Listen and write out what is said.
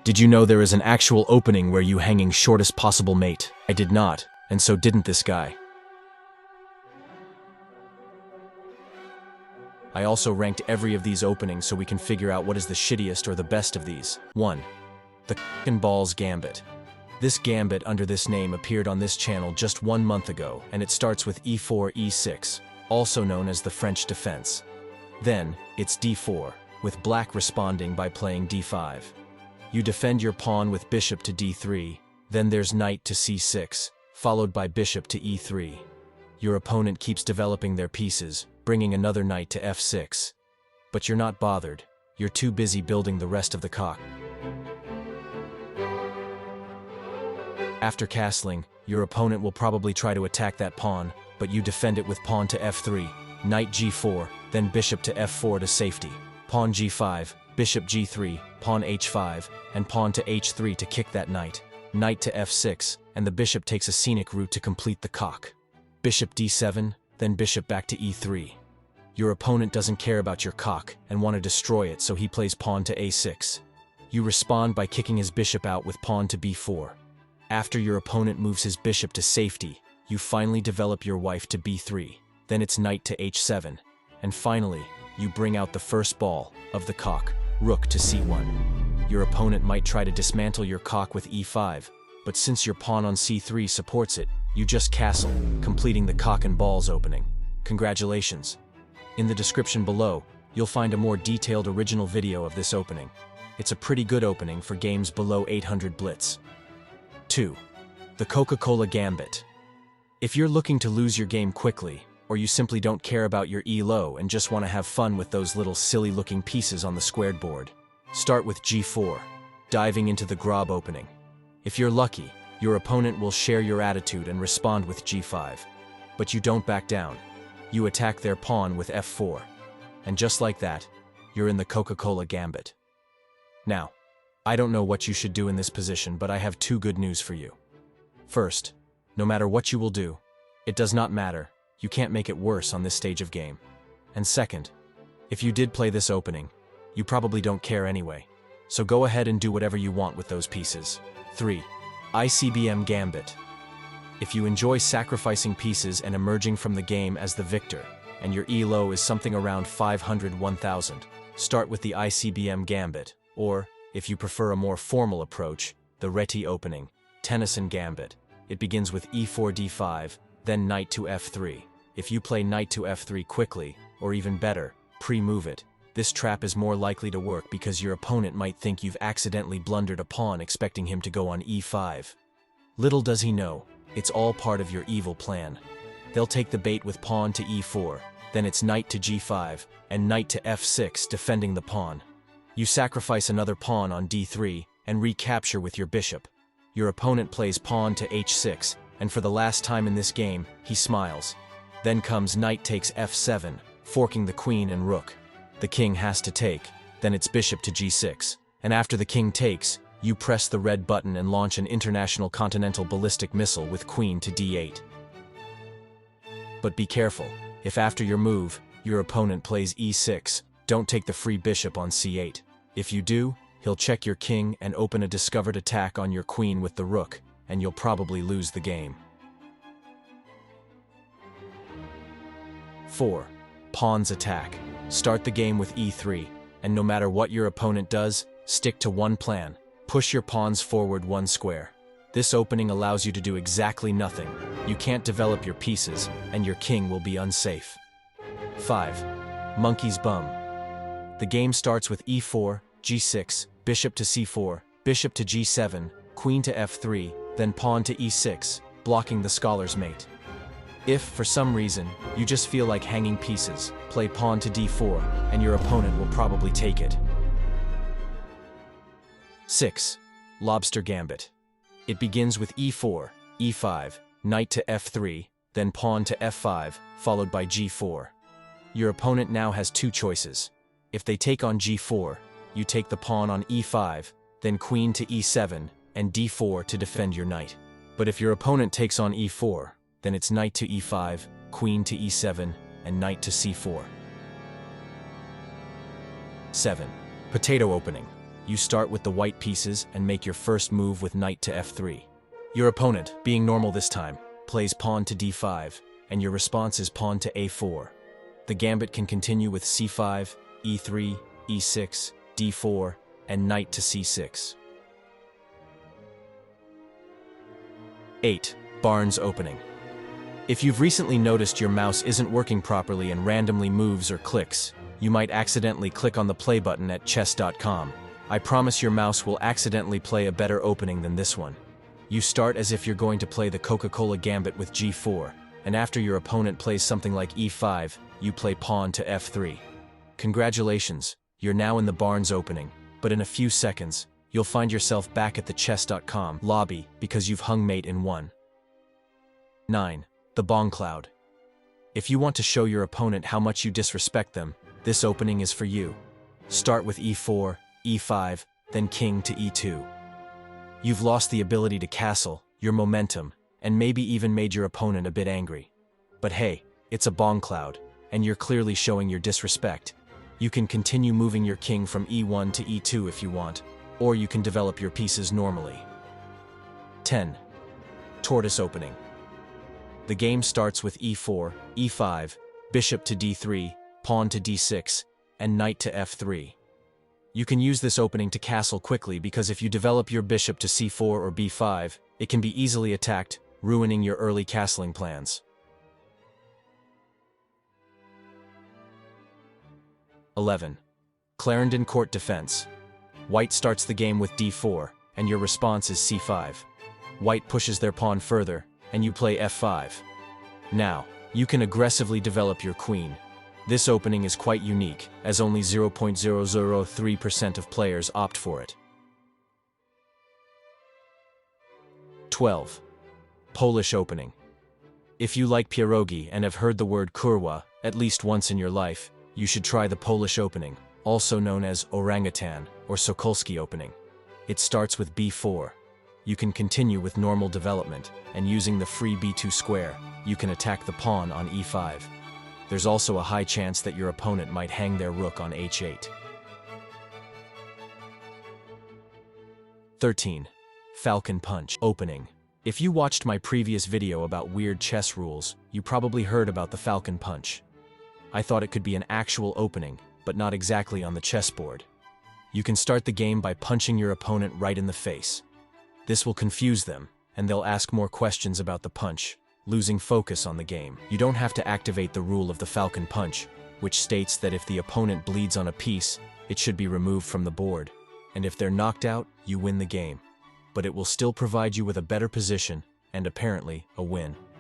Did you know there is an actual opening where you hanging shortest possible mate? I did not, and so didn't this guy. I also ranked every of these openings so we can figure out what is the shittiest or the best of these. 1. The Ball Gambit. This gambit under this name appeared on this channel just 1 month ago, and it starts with e4, e6, also known as the French defense. Then, it's d4, with black responding by playing d5. You defend your pawn with bishop to d3, then there's knight to c6, followed by bishop to e3. Your opponent keeps developing their pieces, bringing another knight to f6. But you're not bothered, you're too busy building the rest of the cock. After castling, your opponent will probably try to attack that pawn, but you defend it with pawn to f3, knight g4, then bishop to f4 to safety, pawn g5, bishop g3, pawn h5, and pawn to h3 to kick that knight, knight to f6, and the bishop takes a scenic route to complete the cock. Bishop d7, then bishop back to e3. Your opponent doesn't care about your cock and want to destroy it, so he plays pawn to a6. You respond by kicking his bishop out with pawn to b4. After your opponent moves his bishop to safety, you finally develop your wife to b3, then it's knight to h7, and finally, you bring out the first ball of the cock, rook to c1. Your opponent might try to dismantle your cock with e5, but since your pawn on c3 supports it, you just castle, completing the cock and balls opening. Congratulations! In the description below, you'll find a more detailed original video of this opening. It's a pretty good opening for games below 800 blitz. 2. The Coca-Cola Gambit. If you're looking to lose your game quickly, or you simply don't care about your elo and just want to have fun with those little silly-looking pieces on the squared board, start with g4, diving into the grob opening. If you're lucky, your opponent will share your attitude and respond with g5. But you don't back down. You attack their pawn with f4. And just like that, you're in the Coca-Cola Gambit. Now, I don't know what you should do in this position, but I have 2 good news for you. First, no matter what you will do, it does not matter. You can't make it worse on this stage of game. And second, if you did play this opening, you probably don't care anyway. So go ahead and do whatever you want with those pieces. 3. ICBM Gambit. If you enjoy sacrificing pieces and emerging from the game as the victor, and your elo is something around 500-1000, start with the ICBM Gambit, or, if you prefer a more formal approach, the Reti Opening, Tennyson Gambit. It begins with e4 d5, then knight to f3. If you play knight to f3 quickly, or even better, pre-move it, this trap is more likely to work because your opponent might think you've accidentally blundered a pawn expecting him to go on e5. Little does he know, it's all part of your evil plan. They'll take the bait with pawn to e4, then it's knight to g5, and knight to f6 defending the pawn. You sacrifice another pawn on d3 and recapture with your bishop. Your opponent plays pawn to h6, and for the last time in this game, he smiles. Then comes knight takes f7, forking the queen and rook. The king has to take, then it's bishop to g6, and after the king takes, you press the red button and launch an international continental ballistic missile with queen to d8. But be careful, if after your move, your opponent plays e6, don't take the free bishop on c8. If you do, he'll check your king and open a discovered attack on your queen with the rook, and you'll probably lose the game. 4. Pawns attack. Start the game with e3, and no matter what your opponent does, stick to one plan. Push your pawns forward 1 square. This opening allows you to do exactly nothing. You can't develop your pieces, and your king will be unsafe. 5. Monkey's Bum. The game starts with e4, g6, bishop to c4, bishop to g7, queen to f3, then pawn to e6, blocking the scholar's mate. If, for some reason, you just feel like hanging pieces, play pawn to d4, and your opponent will probably take it. 6. Lobster Gambit. It begins with e4, e5, knight to f3, then pawn to f5, followed by g4. Your opponent now has 2 choices. If they take on g4, you take the pawn on e5, then queen to e7, and d4 to defend your knight. But if your opponent takes on e4, then it's knight to e5, queen to e7, and knight to c4. 7. Potato Opening. You start with the white pieces and make your first move with knight to f3. Your opponent, being normal this time, plays pawn to d5, and your response is pawn to a4. The gambit can continue with c5, e3, e6, d4, and knight to c6. 8. Barnes Opening. If you've recently noticed your mouse isn't working properly and randomly moves or clicks, you might accidentally click on the play button at chess.com. I promise your mouse will accidentally play a better opening than this one. You start as if you're going to play the Coca-Cola Gambit with g4, and after your opponent plays something like e5, you play pawn to f3. Congratulations, you're now in the Barnes Opening, but in a few seconds, you'll find yourself back at the chess.com lobby because you've hung mate in 1. 9. The Bongcloud. If you want to show your opponent how much you disrespect them, this opening is for you. Start with e4, e5, then king to e2. You've lost the ability to castle, your momentum, and maybe even made your opponent a bit angry. But hey, it's a Bongcloud, and you're clearly showing your disrespect. You can continue moving your king from e1 to e2 if you want, or you can develop your pieces normally. 10. Tortoise Opening. The game starts with e4, e5, bishop to d3, pawn to d6, and knight to f3. You can use this opening to castle quickly because if you develop your bishop to c4 or b5, it can be easily attacked, ruining your early castling plans. 11. Clarendon Court Defense. White starts the game with d4, and your response is c5. White pushes their pawn further, and you play f5. Now, you can aggressively develop your queen. This opening is quite unique, as only 0.003% of players opt for it. 12. Polish Opening. If you like pierogi and have heard the word kurwa at least once in your life, you should try the Polish Opening, also known as orangutan or Sokolski Opening. It starts with b4. You can continue with normal development, and using the free b2 square, you can attack the pawn on e5. There's also a high chance that your opponent might hang their rook on h8. 13. Falcon Punch Opening. If you watched my previous video about weird chess rules, you probably heard about the Falcon Punch. I thought it could be an actual opening, but not exactly on the chessboard. You can start the game by punching your opponent right in the face. This will confuse them, and they'll ask more questions about the punch, losing focus on the game. You don't have to activate the rule of the Falcon Punch, which states that if the opponent bleeds on a piece, it should be removed from the board, and if they're knocked out, you win the game. But it will still provide you with a better position, and apparently, a win.